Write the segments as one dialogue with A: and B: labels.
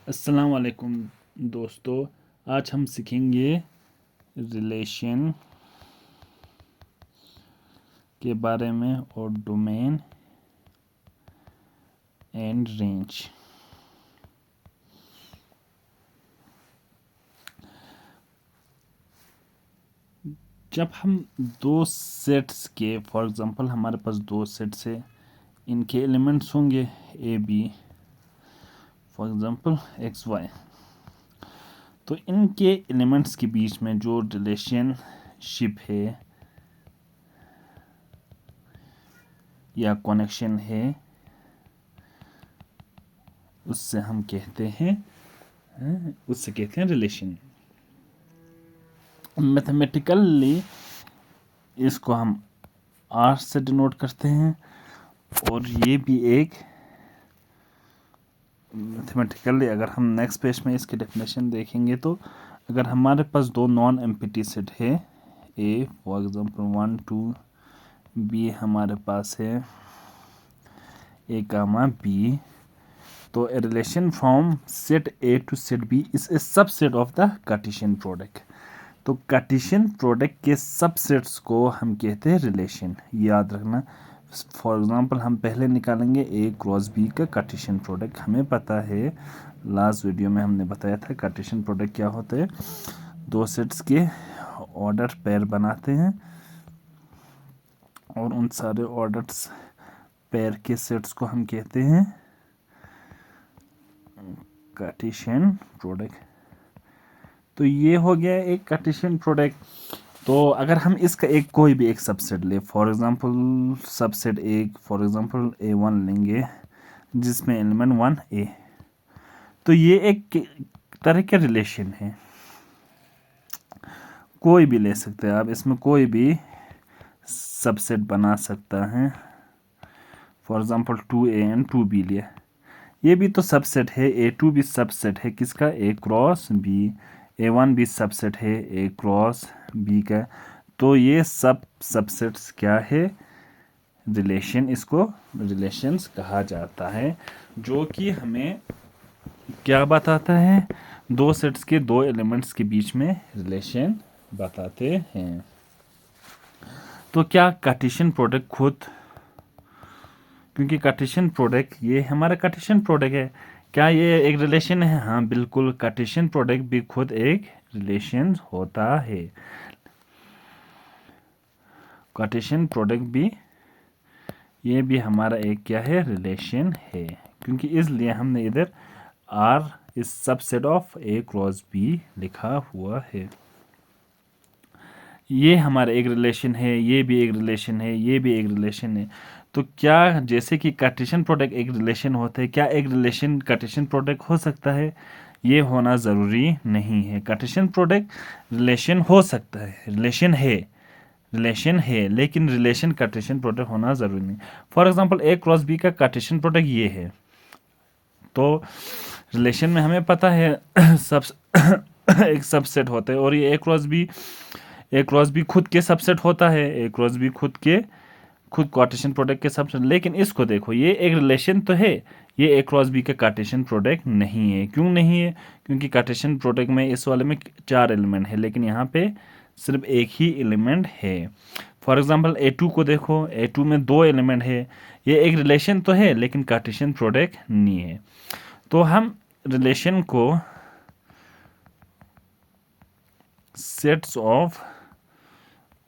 A: अस्सलाम वालेकुम दोस्तों। आज हम सीखेंगे रिलेशन के बारे में और डोमेन एंड रेंज। जब हम दो सेट्स के फॉर एग्जांपल हमारे पास दो सेट्स है, इनके एलिमेंट्स होंगे A B, for example x y. तो इनके एलिमेंट्स के बीच में जो रिलेशनशिप है या कनेक्शन है उससे हम कहते हैं रिलेशन। मैथमेटिकली इसको हम आर से डिनोट करते हैं और ये भी एक मैथमेटिकली अगर हम नेक्स्ट पेज में इसकी डेफिनेशन देखेंगे तो अगर हमारे पास दो नॉन एम्प्टी सेट है, ए फॉर एग्जांपल 1 2, बी हमारे पास है ए कामा बी, तो a relation from set A to set B is a subset of the Cartesian product. तो कार्टेशियन प्रोडक्ट के सबसेट्स को हम कहते हैं रिलेशन। याद रखना, फॉर एग्जांपल हम पहले निकालेंगे ए क्रॉस बी का कार्टेशियन प्रोडक्ट। हमें पता है, लास्ट वीडियो में हमने बताया था कार्टेशियन प्रोडक्ट क्या होता है। दो सेट्स के ऑर्डर पेयर बनाते हैं और उन सारे ऑर्डर्स पेयर के सेट्स को हम कहते हैं कार्टेशियन प्रोडक्ट। तो ये हो गया एक कार्टेशियन प्रोडक्ट। तो अगर हम इसका एक कोई भी एक सबसेट ले, फॉर एग्जांपल सबसेट एक फॉर एग्जांपल A1 लेंगे जिसमें एलिमेंट 1 ए, तो ये एक तरह का रिलेशन है। कोई भी ले सकते हैं आप, इसमें कोई भी सबसेट बना सकता है। For example 2A and 2B लिया, ये भी तो सबसेट है। A2 भी सबसेट है किसका, A क्रॉस बी। A1 भी सबसेट है A क्रॉस बी का। तो ये सब सबसेट्स क्या है, रिलेशन। इसको रिलेशंस कहा जाता है, जो कि हमें क्या बताता है, दो सेट्स के दो एलिमेंट्स के बीच में रिलेशन बताते हैं। तो क्या कार्टेशियन प्रोडक्ट खुद, क्योंकि कार्टेशियन प्रोडक्ट ये हमारा कार्टेशियन प्रोडक्ट है, क्या ये एक रिलेशन है? हाँ बिल्कुल, कार्टेशियन प्रोडक्ट भी खुद एक रिलेशन होता है। कार्टेशियन प्रोडक्ट भी, ये भी हमारा एक क्या है, रिलेशन है। क्योंकि इसलिए हमने इधर R is subset of A cross B लिखा हुआ है। ये हमारा एक रिलेशन है, ये भी एक रिलेशन है, ये भी एक रिलेशन है। तो क्या जैसे कि कार्टेशियन प्रोडक्ट एक रिलेशन होते हैं, क्या एक रिलेशन कार्टेशियन प्रोडक्ट हो सकता है? ये होना ज़रूरी नहीं है। कार्टेशियन प्रोडक्ट रिलेशन हो सकता है, रिलेशन है, लेकिन रिलेशन कार्टेशियन प्रोडक्ट होना ज़रूरी नहीं। For example A cross B का कार्टेशियन प्रोडक्ट ये है, तो रिलेशन में हमें पता है सब एक सबसेट होता है, और ये ए क्रॉस बी खुद के सबसेट होता है। ए क्रॉस बी खुद कार्टेशियन प्रोडक्ट के सबसेट। लेकिन इसको देखो, ये एक रिलेशन तो है, ये ए क्रॉस बी का कार्टेशियन प्रोडक्ट नहीं है। क्यों नहीं है? क्योंकि कार्टेशियन प्रोडक्ट में इस वाले में 4 एलिमेंट है, लेकिन यहाँ पे सिर्फ एक ही एलिमेंट है। फॉर एग्जांपल A2 को देखो, A2 में 2 एलिमेंट है। ये एक रिलेशन तो है, लेकिन कार्टेशियन प्रोडक्ट नहीं है। तो हम रिलेशन को सेट्स ऑफ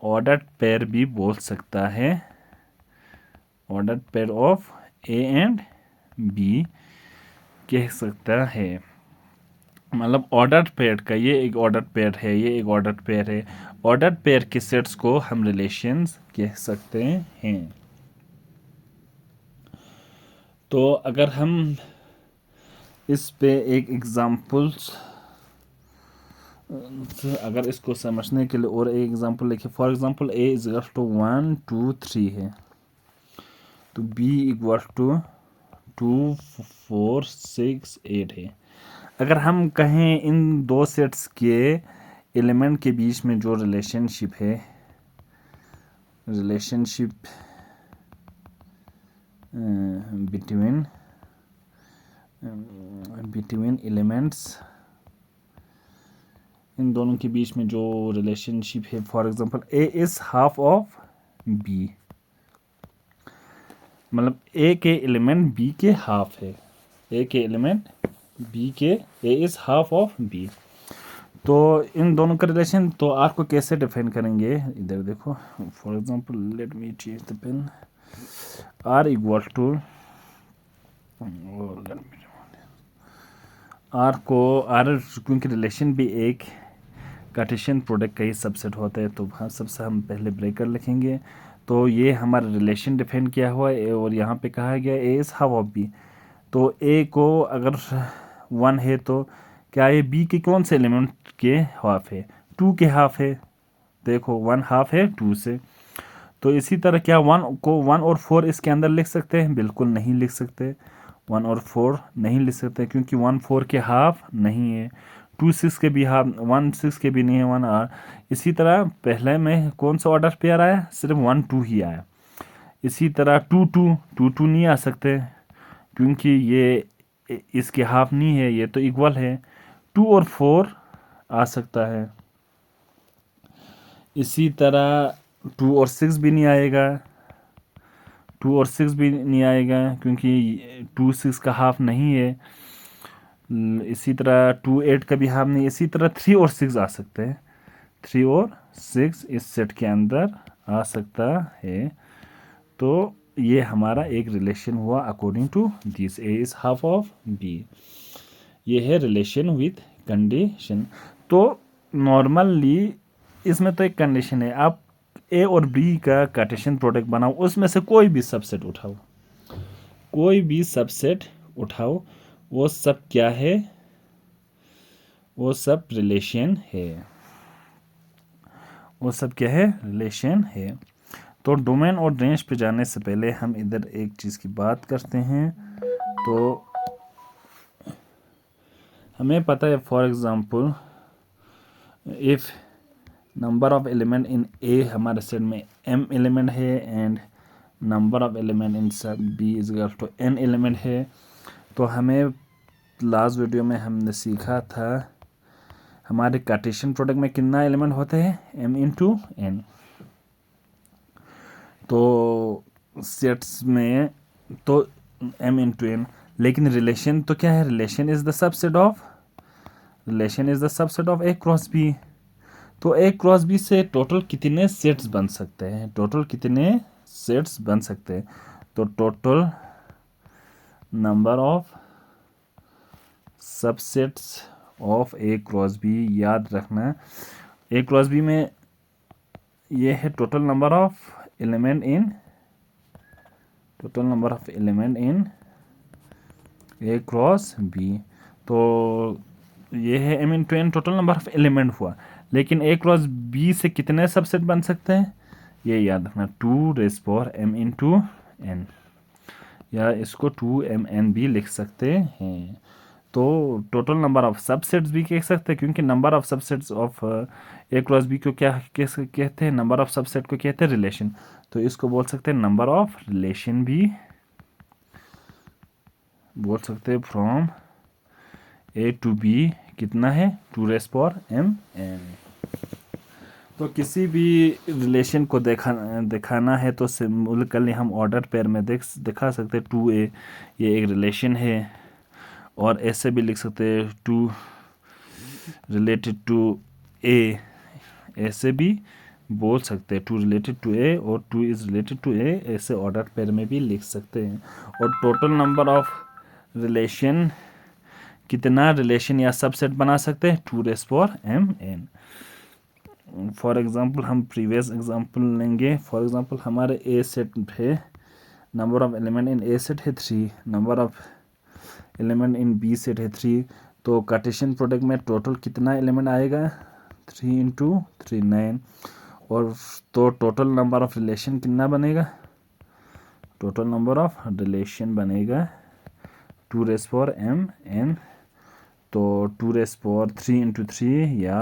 A: ऑर्डर्ड पेयर भी बोल सकता है। Ordered pair of A and B कह सकता है। मतलब ऑर्डर्ड पेयर का ये एक ऑर्डर्ड पेयर है, ये एक ऑर्डर्ड पेयर है। ऑर्डर्ड पेयर के सेट्स को हम रिलेशंस कह सकते हैं। तो अगर हम इस पे एक एग्जांपल्स, अगर इसको समझने के लिए और एक एग्जांपल लिखे, for example A is equal to 1 2 3 है, तो बी इक्वल टू 2 4 6 8 है। अगर हम कहें इन दो सेट्स के एलिमेंट के बीच में जो रिलेशनशिप है, बिटवीन बिटवीन एलिमेंट्स, इन दोनों के बीच में जो रिलेशनशिप है, for example A is half of B, मतलब ए के एलिमेंट बी के हाफ है, ए के एलिमेंट बी के, ए इज हाफ ऑफ बी। तो इन दोनों का रिलेशन तो आर को कैसे डिफाइन करेंगे, इधर देखो, for example let me change the pen, R equal to, R को, आर क्योंकि रिलेशन भी एक कार्टेशियन प्रोडक्ट का ही सबसेट होता है, तो वहाँ सबसे हम पहले ब्रेकर लिखेंगे। तो ये हमारा रिलेशन डिफाइन किया हुआ है और यहाँ पे कहा गया A is half of B. तो ए को अगर 1 है तो क्या ये बी के कौन से एलिमेंट के हाफ है, 2 के हाफ है, देखो 1 हाफ है 2 से। तो इसी तरह क्या 1 को 1 और 4 इसके अंदर लिख सकते हैं, बिल्कुल नहीं लिख सकते, 1 और 4 नहीं लिख सकते क्योंकि 1 4 के हाफ नहीं है, 2 6 के भी हाफ, 1 6 के भी नहीं है, 1 आर। इसी तरह पहले में कौन सा ऑर्डर पेयर आया, सिर्फ 1 2 ही आया। इसी तरह 2 2 2 2 नहीं आ सकते क्योंकि ये इसके हाफ नहीं है, ये तो इक्वल है। 2 और 4 आ सकता है। इसी तरह 2 और 6 भी नहीं आएगा, 2 और 6 भी नहीं आएगा क्योंकि 2 6 का हाफ नहीं है। इसी तरह 2 8 का भी हाफ नहीं। इसी तरह 3 और 6 आ सकते हैं, 3 और 6 इस सेट के अंदर आ सकता है। तो ये हमारा एक रिलेशन हुआ according to this, A is half of B. ये है रिलेशन विथ कंडीशन। तो नॉर्मली इसमें तो एक कंडीशन है, आप ए और बी का कार्टेशियन प्रोडक्ट बनाओ, उसमें से कोई भी सबसेट उठाओ, कोई भी सबसेट उठाओ, वो सब क्या है, वो सब रिलेशन है, वो सब क्या है, रिलेशन है। तो डोमेन और रेंज पे जाने से पहले हम इधर एक चीज़ की बात करते हैं। तो हमें पता है for example if number of element in A हमारे सेट में m एलिमेंट है and number of element in सब b is equal to n element है। तो हमें लास्ट वीडियो में हमने सीखा था हमारे कार्टेशियन प्रोडक्ट में कितना एलिमेंट होते हैं, m इंटू n। तो सेट्स में तो m इंटू n, लेकिन रिलेशन तो क्या है, relation is the subset of, relation is the subset of a cross b। तो ए क्रॉस बी से टोटल कितने सेट्स बन सकते हैं, टोटल कितने सेट्स बन सकते हैं। तो total number of subsets of A cross B, याद रखना ए क्रॉस बी में ये है total number of element in, total number of element in A cross B. तो ये है m into n, total number of element हुआ, लेकिन ए क्रॉस बी से कितने सबसेट बन सकते हैं, ये याद रखना, 2 raise power m into n, या इसको 2mn भी लिख सकते हैं। तो टोटल नंबर ऑफ सबसेट्स भी कह सकते हैं क्योंकि number of subsets of A cross B को क्या कहते हैं, नंबर ऑफ सबसेट को कहते हैं रिलेशन। तो इसको बोल सकते हैं नंबर ऑफ रिलेशन भी बोल सकते हैं फ्रॉम ए टू बी कितना है, 2 रेज पावर m n। तो किसी भी रिलेशन को दिखाना है तो सिंबॉलिकली हम ऑर्डर पेयर में दिखा सकते हैं। 2a ये एक रिलेशन है, और ऐसे भी लिख सकते हैं 2 रिलेटेड टू a, ऐसे भी बोल सकते हैं 2 रिलेटेड टू a और 2 इज रिलेटेड टू a, ऐसे ऑर्डर पेयर में भी लिख सकते हैं। और टोटल नंबर ऑफ रिलेशन, कितना रिलेशन या सबसेट बना सकते हैं, 2 raise power m n। For example हम प्रीवियस एग्जांपल लेंगे। फॉर एग्जांपल हमारे ए सेट है, number of element in A set है 3, number of element in B set है 3। तो कार्टेशियन प्रोडक्ट में टोटल कितना एलिमेंट आएगा, 3 इंटू 3 9। और तो टोटल नंबर ऑफ रिलेशन कितना बनेगा, टोटल नंबर ऑफ रिलेशन बनेगा 2 रेज पावर m n। तो 2 रेज पावर 3 इंटू 3 या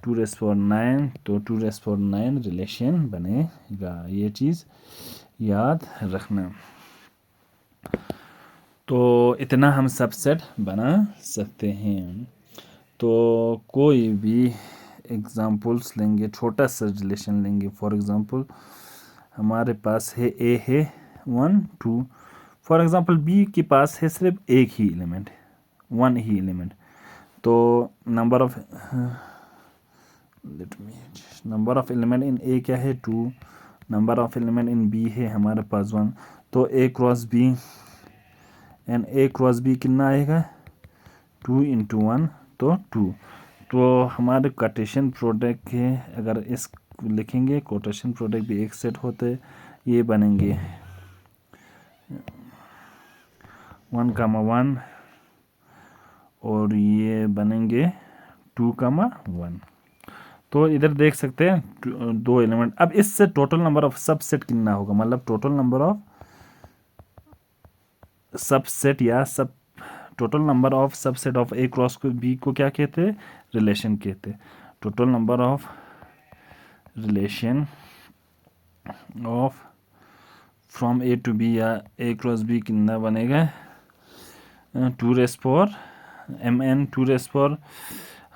A: 2 रेज पावर 9, तो 2 रेज पावर 9 रिलेशन बनेगा, ये चीज़ याद रखना। तो इतना हम सबसेट बना सकते हैं। तो कोई भी एग्जांपल्स लेंगे, छोटा सा रिलेशन लेंगे। फॉर एग्जांपल हमारे पास है ए है 1 2। फॉर एग्जांपल बी के पास है सिर्फ एक ही एलिमेंट, 1 ही एलिमेंट। तो number of element in A क्या है 2, number of element in B है हमारे पास 1। तो A cross B and A cross B कितना आएगा 2 इंटू 1 तो 2। तो हमारे कोटेशन प्रोडक्ट के अगर इस लिखेंगे, कोटेशन प्रोडक्ट भी एक सेट होते, ये बनेंगे 1, 1 और ये बनेंगे 2, 1। तो इधर देख सकते हैं दो एलिमेंट। अब इससे टोटल नंबर ऑफ सबसेट कितना होगा, मतलब टोटल नंबर ऑफ सबसेट या सब total number of subset of A cross को बी को क्या कहते हैं, रिलेशन कहते हैं। Total number of relation of from A to B या ए क्रॉस बी कितना बनेगा 2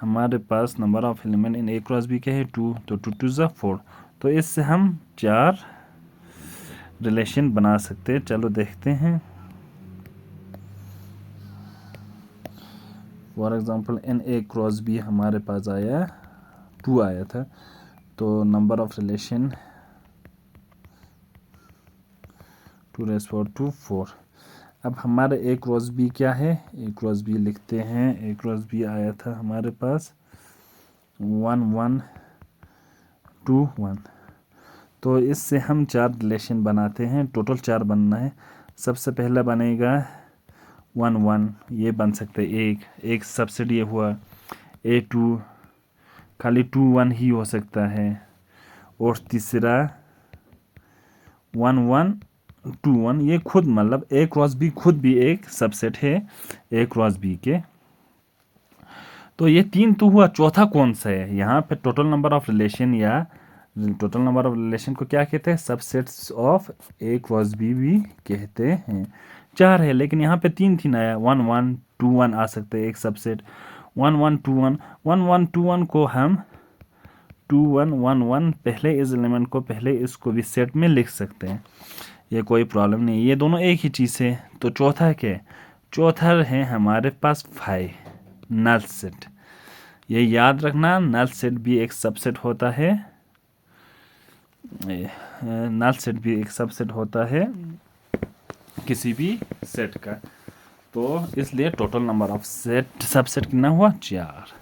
A: हमारे पास number of element in A cross B क्या है 2, तो 2 2 4। तो इससे हम 4 रिलेशन बना सकते हैं। चलो देखते हैं। For example in A cross B हमारे पास आया 2 आया था, तो नंबर ऑफ रिलेशन 2 4। अब हमारे ए क्रॉस बी क्या है, ए क्रॉस बी लिखते हैं। ए क्रॉस बी आया था हमारे पास 1 1 2 1। तो इससे हम 4 रिलेशन बनाते हैं, टोटल 4 बनना है। सबसे पहला बनेगा 1 1, ये बन सकते एक सबसेट ये हुआ। A2 खाली 2 1 ही हो सकता है। और तीसरा 1 1 2 1, ये खुद मतलब ए क्रॉस बी खुद भी एक सबसेट है ए क्रॉस बी के। तो ये 3 तो हुआ, चौथा कौन सा है यहाँ पे टोटल नंबर ऑफ रिलेशन, या टोटल नंबर ऑफ रिलेशन को क्या कहते हैं, subsets of A cross B भी कहते हैं। 4 है लेकिन यहाँ पे 3 आया, 1 1 2 1 आ सकते हैं एक सबसेट। 1 1 2 1 1 1 2 1 को हम 2 1 1 1 पहले इस एलिमेंट को पहले इसको भी सेट में लिख सकते हैं, ये कोई प्रॉब्लम नहीं। ये दोनों एक ही चीज़ है। तो चौथा क्या है, चौथा है हमारे पास 5 नल सेट। ये याद रखना, नल सेट भी एक सबसेट होता है, नल सेट भी एक सबसेट होता है किसी भी सेट का। तो इसलिए total number of set subset कितना हुआ 4।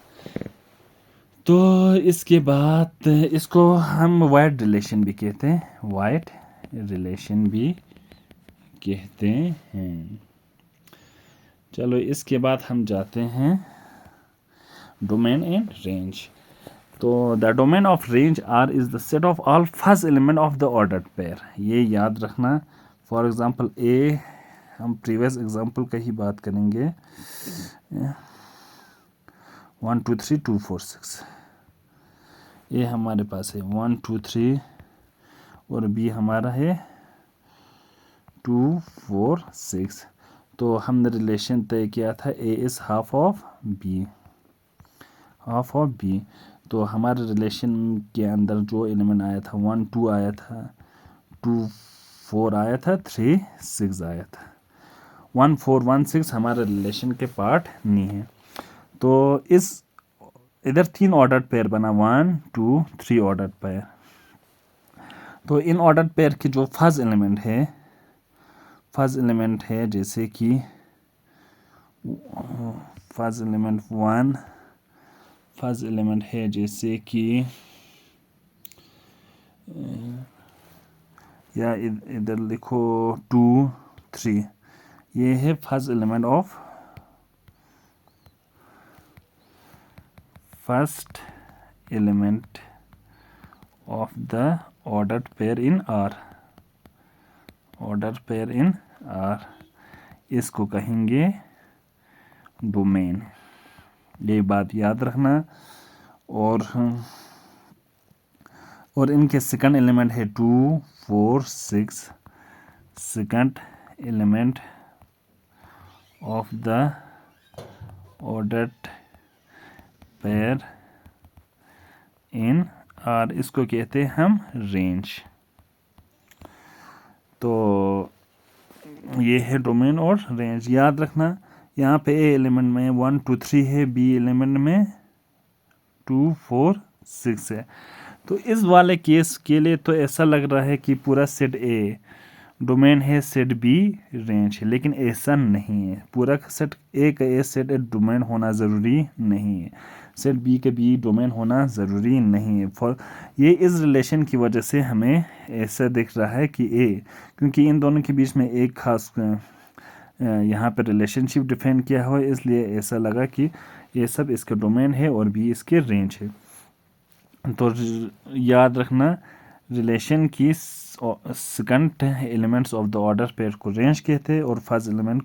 A: तो इसके बाद इसको हम वाइड रिलेशन भी कहते हैं, वाइड रिलेशन भी कहते हैं। चलो इसके बाद हम जाते हैं डोमेन एंड रेंज। तो the domain of range R is the set of all first element of the ordered pair, ये याद रखना। फॉर एग्जांपल ए, हम प्रीवियस एग्जांपल का ही बात करेंगे, 1 2 3 2 4 6, ये हमारे पास है 1 2 3 और बी हमारा है 2 4 6। तो हमने रिलेशन तय किया था A is half of B, half of B. तो हमारे रिलेशन के अंदर जो एलिमेंट आया था 1 2 आया था, 2 4 आया था, 3 6 आया था। 1 4 1 6 हमारे रिलेशन के पार्ट नहीं है। तो इस इधर 3 ऑर्डर्ड पेयर बना, 1 2 3 ऑर्डर्ड पेयर। तो इन ऑर्डर्ड पेयर की जो फर्स्ट एलिमेंट है जैसे कि फर्स्ट एलिमेंट 1, फर्स्ट एलिमेंट है जैसे कि या इधर लिखो 2 3, ये है first element of the ordered pair in are, order pair in are, इसको कहेंगे डोमेन, ये बात याद रखना। और इनके सेकंड एलिमेंट है 2 4 6, second element of the ordered pair in are, इसको कहते हैं हम रेंज। तो ये है डोमेन और रेंज। याद रखना यहाँ पे ए एलिमेंट में 1 2 3 है, बी एलिमेंट में 2 4 6 है। तो इस वाले केस के लिए तो ऐसा लग रहा है कि पूरा सेट ए डोमेन है, सेट बी रेंज है, लेकिन ऐसा नहीं है। पूरा सेट ए का ए सेट ए डोमेन होना ज़रूरी नहीं है, सेट बी का बी डोमेन होना ज़रूरी नहीं है। फॉर ये इस रिलेशन की वजह से हमें ऐसा दिख रहा है कि ए, क्योंकि इन दोनों के बीच में एक खास यहाँ पर रिलेशनशिप डिफाइन किया हुआ है, इसलिए ऐसा लगा कि ये सब इसका डोमेन है और बी इसके रेंज है। तो याद रखना रिलेशन की second elements of the order pair को रेंज कहते हैं और फर्स्ट एलिमेंट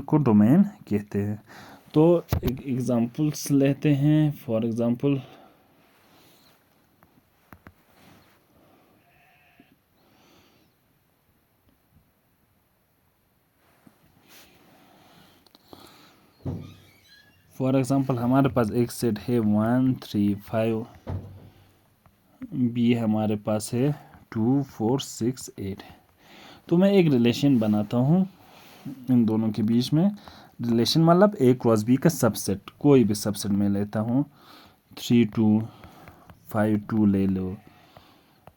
A: को डोमेन कहते हैं। तो एक एग्जांपल्स लेते हैं। फॉर एग्जांपल हमारे पास एक सेट है 1 3 5, बी हमारे पास है 2 4 6 8। तो मैं एक रिलेशन बनाता हूँ इन दोनों के बीच में। रिलेशन मतलब ए क्रॉस बी का सबसेट, कोई भी सबसेट में लेता हूँ। 3 2 5 2 ले लो,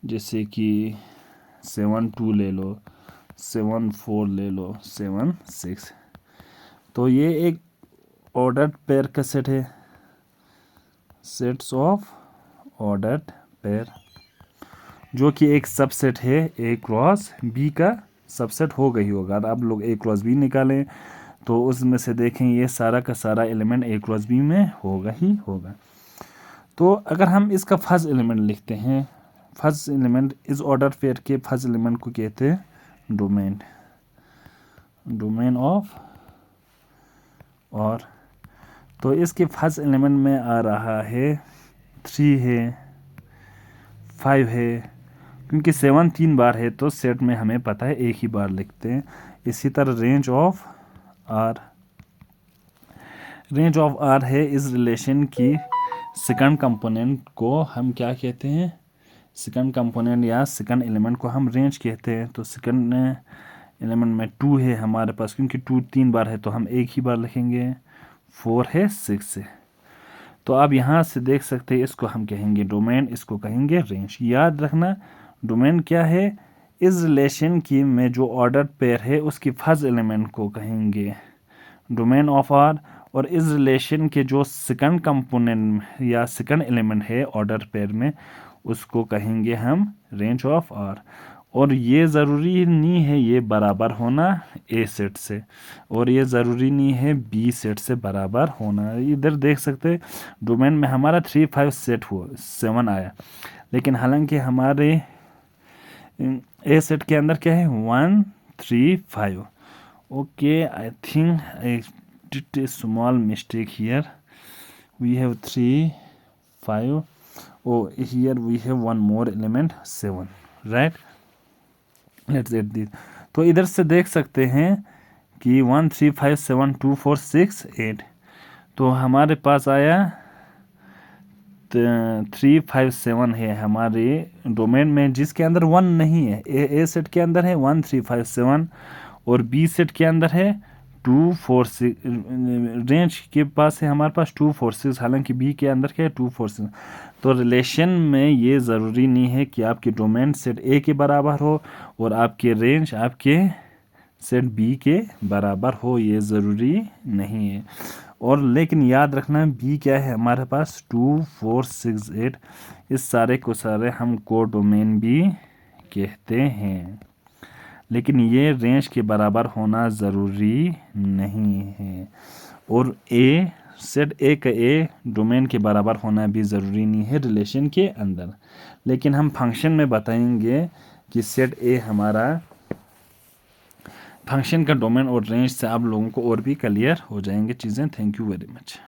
A: जैसे कि 7 2 ले लो, 7 4 ले लो, 7 6। तो ये एक ऑर्डर्ड पेयर का सेट है, सेट्स ऑफ ऑर्डर्ड पेयर, जो कि एक सबसेट है ए क्रॉस बी का सबसेट हो गई होगा। आप लोग ए क्रॉस बी निकालें तो उसमें से देखें ये सारा का सारा एलिमेंट ए क्रॉस बी में होगा ही होगा। तो अगर हम इसका फर्स्ट एलिमेंट लिखते हैं, फर्स्ट एलिमेंट इस ऑर्डर पेयर के फर्स्ट एलिमेंट को कहते हैं डोमेन ऑफ और। तो इसके फर्स्ट एलिमेंट में आ रहा है 3 है, 5 है, क्योंकि 7 3 बार है तो सेट में हमें पता है एक ही बार लिखते हैं। इसी तरह रेंज ऑफ आर है। इस रिलेशन की सेकंड कंपोनेंट को हम क्या कहते हैं, सेकंड कंपोनेंट या सेकंड एलिमेंट को हम रेंज कहते हैं। तो सेकंड एलिमेंट में 2 है हमारे पास, क्योंकि 2 3 बार है तो हम एक ही बार लिखेंगे। 4 है, 6 है। तो आप यहाँ से देख सकते हैं, इसको हम कहेंगे डोमेन, इसको कहेंगे रेंज। याद रखना डोमेन क्या है, इस रिलेशन की में जो ऑर्डर पेयर है उसकी फर्स्ट एलिमेंट को कहेंगे डोमेन ऑफ आर, और इस रिलेशन के जो सेकंड कंपोनेंट या सेकंड एलिमेंट है ऑर्डर पेयर में उसको कहेंगे हम रेंज ऑफ आर। और ये ज़रूरी नहीं है ये बराबर होना ए सेट से, और ये ज़रूरी नहीं है बी सेट से बराबर होना। इधर देख सकते हैं डोमेन में हमारा 3 5 सेट हुआ, 7 आया, लेकिन हालांकि हमारे ए सेट के अंदर क्या है 1 3 5। Okay, I think I did a small mistake here. We have 3 5, oh here we have one more element 7, right? Let's add this। तो इधर से देख सकते हैं कि 1 3 5 7 2 4 6 8। तो हमारे पास आया 3 5 7 है हमारे डोमेन में, जिसके अंदर 1 नहीं है। ए सेट के अंदर है 1 3 5 7 और बी सेट के अंदर है 2 4 6। रेंज के पास है हमारे पास 2 4 6, हालांकि बी के अंदर क्या है 2 4 6। तो रिलेशन में ये ज़रूरी नहीं है कि आपके डोमेन सेट ए के बराबर हो और आपके रेंज आपके सेट बी के बराबर हो, ये ज़रूरी नहीं है। और लेकिन याद रखना बी क्या है हमारे पास 2 4 6 8, इस सारे को सारे हम को डोमेन भी कहते हैं, लेकिन ये रेंज के बराबर होना ज़रूरी नहीं है। और ए सेट ए का ए डोमेन के बराबर होना भी ज़रूरी नहीं है रिलेशन के अंदर, लेकिन हम फंक्शन में बताएंगे कि सेट ए हमारा फंक्शन का डोमेन और रेंज से आप लोगों को और भी क्लियर हो जाएंगे चीज़ें। Thank you very much.